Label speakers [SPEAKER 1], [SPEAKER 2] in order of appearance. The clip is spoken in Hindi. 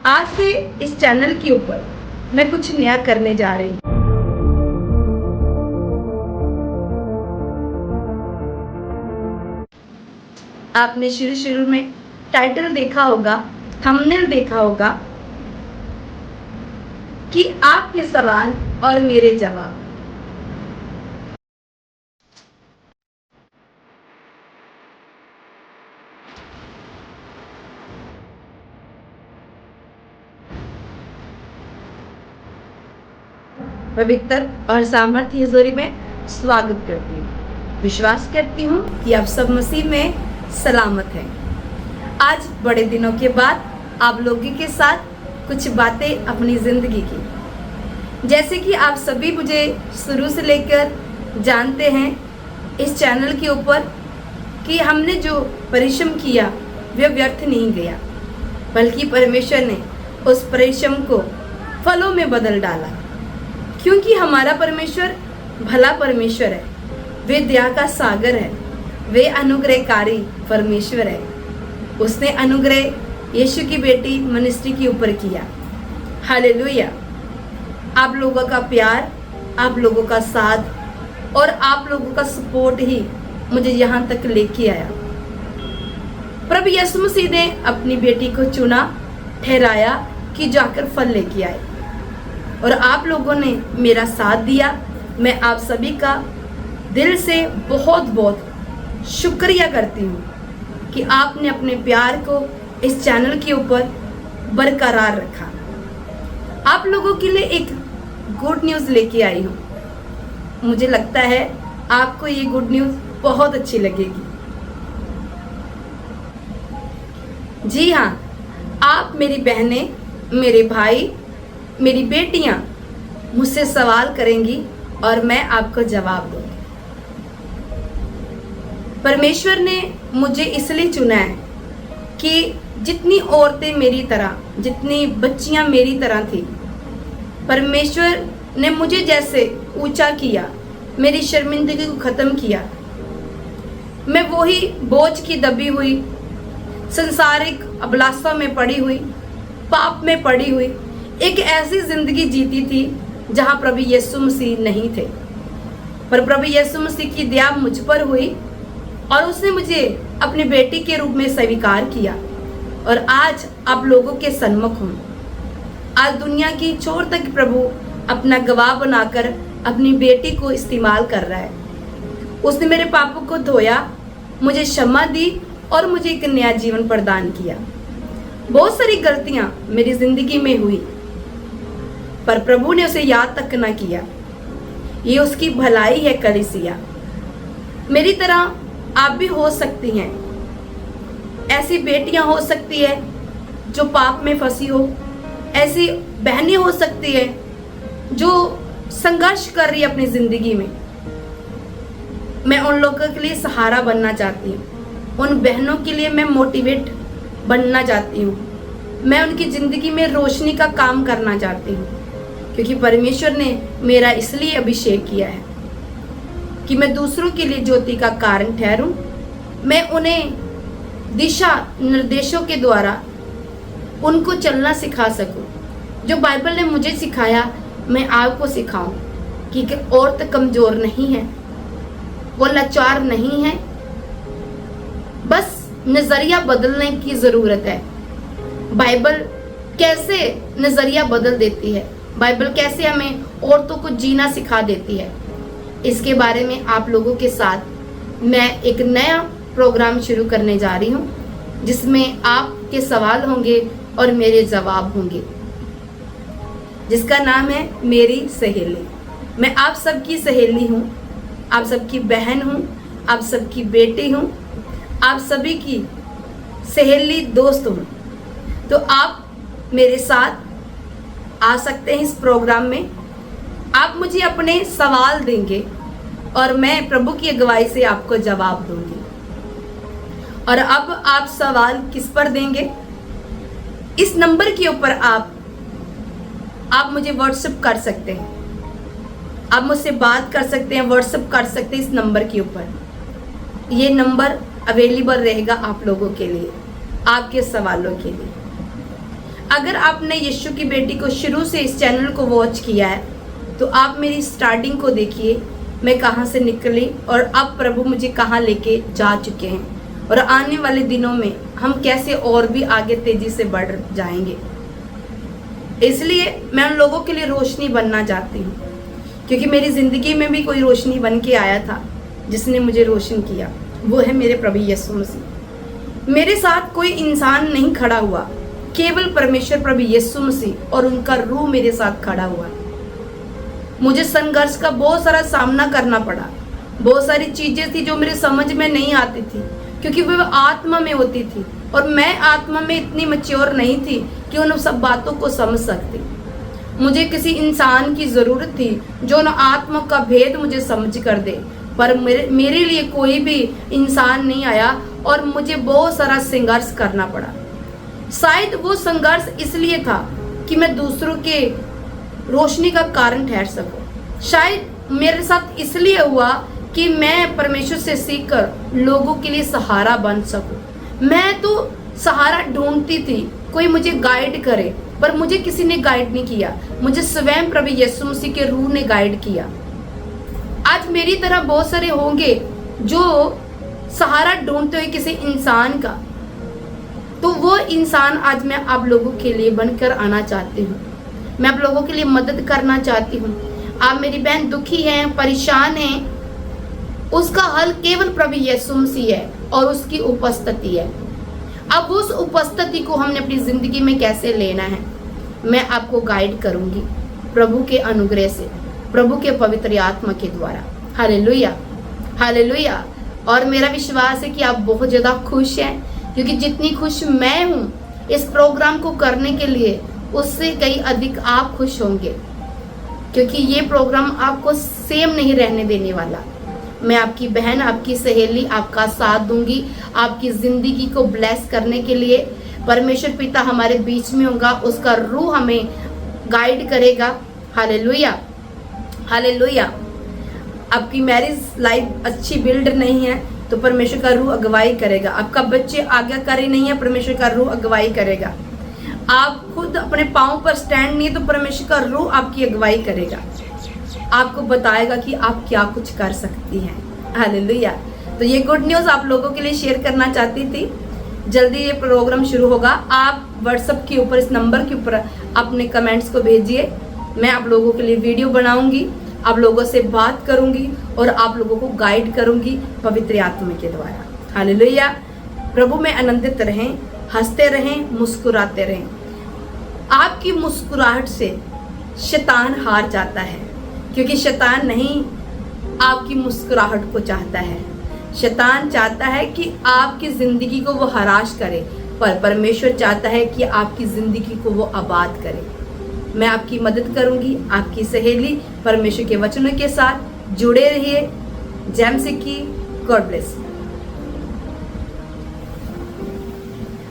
[SPEAKER 1] आज से इस चैनल के ऊपर मैं कुछ नया करने जा रही हूँ। आपने शुरू में टाइटल देखा होगा, थंबनेल देखा होगा कि आपके सवाल और मेरे जवाब। पवित्र और सामर्थ्य हजूरी में स्वागत करती हूँ। विश्वास करती हूँ कि आप सब मसीह में सलामत हैं। आज बड़े दिनों के बाद आप लोगों के साथ कुछ बातें अपनी ज़िंदगी की, जैसे कि आप सभी मुझे शुरू से लेकर जानते हैं इस चैनल के ऊपर कि हमने जो परिश्रम किया वह व्यर्थ नहीं गया, बल्कि परमेश्वर ने उस परिश्रम को फलों में बदल डाला। क्योंकि हमारा परमेश्वर भला परमेश्वर है, वे दया का सागर है, वे अनुग्रहकारी परमेश्वर है। उसने अनुग्रह यीशु की बेटी मिनिस्ट्री के ऊपर किया। हालेलुया। आप लोगों का प्यार, आप लोगों का साथ और आप लोगों का सपोर्ट ही मुझे यहाँ तक लेके आया। प्रभु यीशु मसीह ने अपनी बेटी को चुना, ठहराया कि जाकर फल लेके आए, और आप लोगों ने मेरा साथ दिया। मैं आप सभी का दिल से बहुत बहुत शुक्रिया करती हूँ कि आपने अपने प्यार को इस चैनल के ऊपर बरकरार रखा। आप लोगों के लिए एक गुड न्यूज़ लेके आई हूँ। मुझे लगता है आपको ये गुड न्यूज़ बहुत अच्छी लगेगी। जी हाँ, आप मेरी बहनें, मेरे भाई, मेरी बेटियां मुझसे सवाल करेंगी और मैं आपको जवाब दूंगी। परमेश्वर ने मुझे इसलिए चुना है कि जितनी औरतें मेरी तरह, जितनी बच्चियां मेरी तरह थी, परमेश्वर ने मुझे जैसे ऊंचा किया, मेरी शर्मिंदगी को ख़त्म किया। मैं वही बोझ की दबी हुई, संसारिक अभिलाषा में पड़ी हुई, पाप में पड़ी हुई एक ऐसी जिंदगी जीती थी जहां प्रभु यीशु मसीह नहीं थे। पर प्रभु यीशु मसीह की दया मुझ पर हुई और उसने मुझे अपनी बेटी के रूप में स्वीकार किया, और आज आप लोगों के सन्मुख हूँ। आज दुनिया की छोर तक प्रभु अपना गवाह बनाकर अपनी बेटी को इस्तेमाल कर रहा है। उसने मेरे पापों को धोया, मुझे क्षमा दी और मुझे एक नया जीवन प्रदान किया। बहुत सारी गलतियां मेरी जिंदगी में हुई, पर प्रभु ने उसे याद तक न किया। ये उसकी भलाई है। कलीसिया, मेरी तरह आप भी हो सकती हैं। ऐसी बेटियां हो सकती है जो पाप में फंसी हो, ऐसी बहनें हो सकती है जो संघर्ष कर रही है अपनी जिंदगी में। मैं उन लोगों के लिए सहारा बनना चाहती हूँ। उन बहनों के लिए मैं मोटिवेट बनना चाहती हूँ। मैं उनकी ज़िंदगी में रोशनी का काम करना चाहती हूँ, क्योंकि परमेश्वर ने मेरा इसलिए अभिषेक किया है कि मैं दूसरों के लिए ज्योति का कारण ठहरूं। मैं उन्हें दिशा निर्देशों के द्वारा उनको चलना सिखा सकूं। जो बाइबल ने मुझे सिखाया मैं आपको सिखाऊं कि औरत कमज़ोर नहीं है, वो लाचार नहीं है। बस नज़रिया बदलने की ज़रूरत है। बाइबल कैसे नज़रिया बदल देती है, बाइबल कैसे हमें औरतों को जीना सिखा देती है, इसके बारे में आप लोगों के साथ मैं एक नया प्रोग्राम शुरू करने जा रही हूँ, जिसमें आपके सवाल होंगे और मेरे जवाब होंगे, जिसका नाम है मेरी सहेली। मैं आप सबकी सहेली हूँ, आप सबकी बहन हूँ, आप सबकी बेटी हूँ, आप सभी की सहेली, दोस्त हूँ। तो आप मेरे साथ आ सकते हैं इस प्रोग्राम में। आप मुझे अपने सवाल देंगे और मैं प्रभु की अगुवाई से आपको जवाब दूंगी। और अब आप सवाल किस पर देंगे? इस नंबर के ऊपर आप मुझे व्हाट्सएप कर सकते हैं, आप मुझसे बात कर सकते हैं, व्हाट्सएप कर सकते हैं इस नंबर के ऊपर। ये नंबर अवेलेबल रहेगा आप लोगों के लिए, आपके सवालों के लिए। अगर आपने यीशु की बेटी को शुरू से इस चैनल को वॉच किया है तो आप मेरी स्टार्टिंग को देखिए, मैं कहाँ से निकली और अब प्रभु मुझे कहाँ लेके जा चुके हैं और आने वाले दिनों में हम कैसे और भी आगे तेजी से बढ़ जाएंगे। इसलिए मैं उन लोगों के लिए रोशनी बनना चाहती हूँ, क्योंकि मेरी ज़िंदगी में भी कोई रोशनी बन के आया था जिसने मुझे रोशन किया, वो है मेरे प्रभु यीशु मसीह। मेरे साथ कोई इंसान नहीं खड़ा हुआ, केवल परमेश्वर प्रभु यीशु मसीह और उनका रूह मेरे साथ खड़ा हुआ। मुझे संघर्ष का बहुत सारा सामना करना पड़ा, बहुत सारी चीजें थी जो मेरे समझ में नहीं आती थी, क्योंकि वो आत्मा में होती थी और मैं आत्मा में इतनी मैच्योर नहीं थी कि उन सब बातों को समझ सकती। मुझे किसी इंसान की जरूरत थी जो उन आत्मा का भेद मुझे समझ कर दे, पर मेरे लिए कोई भी इंसान नहीं आया और मुझे बहुत सारा संघर्ष करना पड़ा। शायद वो संघर्ष इसलिए था कि मैं दूसरों के रोशनी का कारण ठहर सकूं। शायद मेरे साथ इसलिए हुआ कि मैं परमेश्वर से सीखकर लोगों के लिए सहारा बन सकूं। मैं तो सहारा ढूंढती थी, कोई मुझे गाइड करे, पर मुझे किसी ने गाइड नहीं किया, मुझे स्वयं प्रभु यीशु मसीह के रूह ने गाइड किया। आज मेरी तरह बहुत सारे होंगे जो सहारा ढूंढते हुए किसी इंसान का, तो वो इंसान आज मैं आप लोगों के लिए बनकर आना चाहती हूँ। मैं आप लोगों के लिए मदद करना चाहती हूँ। आप मेरी बहन दुखी हैं, परेशान हैं, उसका हल केवल प्रभु यीशु मसीह है और उसकी उपस्थिति है। अब उस उपस्थिति को हमने अपनी जिंदगी में कैसे लेना है, मैं आपको गाइड करूंगी प्रभु के अनुग्रह से, प्रभु के पवित्र आत्मा के द्वारा। Hallelujah, hallelujah. और मेरा विश्वास है कि आप बहुत ज़्यादा खुश हैं, क्योंकि जितनी खुश मैं हूँ इस प्रोग्राम को करने के लिए, उससे कई अधिक आप खुश होंगे, क्योंकि ये प्रोग्राम आपको सेम नहीं रहने देने वाला। मैं आपकी बहन, आपकी सहेली, आपका साथ दूंगी आपकी ज़िंदगी को ब्लेस करने के लिए। परमेश्वर पिता हमारे बीच में होगा, उसका रूह हमें गाइड करेगा। Hallelujah, hallelujah. आपकी मैरिज लाइफ अच्छी बिल्ड नहीं है तो परमेश्वर का रूह अगुवाई करेगा। आपका बच्चे आज्ञाकारी नहीं है, परमेश्वर का रूह अगुवाई करेगा। आप खुद अपने पाँव पर स्टैंड नहीं है तो परमेश्वर का रूह आपकी अगुवाई करेगा, आपको बताएगा कि आप क्या कुछ कर सकती हैं। हालेलुया। तो ये गुड न्यूज़ आप लोगों के लिए शेयर करना चाहती थी। जल्दी ये प्रोग्राम शुरू होगा। आप व्हाट्सएप के ऊपर, इस नंबर के ऊपर अपने कमेंट्स को भेजिए। मैं आप लोगों के लिए वीडियो बनाऊंगी, आप लोगों से बात करूंगी और आप लोगों को गाइड करूंगी पवित्र आत्मा के द्वारा। हालेलुया। प्रभु में आनंदित रहें, हंसते रहें, मुस्कुराते रहें। आपकी मुस्कुराहट से शैतान हार जाता है, क्योंकि शैतान नहीं आपकी मुस्कुराहट को चाहता है। शैतान चाहता है कि आपकी ज़िंदगी को वो हराश करे, पर परमेश्वर चाहता है कि आपकी ज़िंदगी को वो आबाद करे। मैं आपकी मदद करूंगी, आपकी सहेली। परमेश्वर के वचनों के साथ जुड़े रहिए। जय मसीह की। God bless.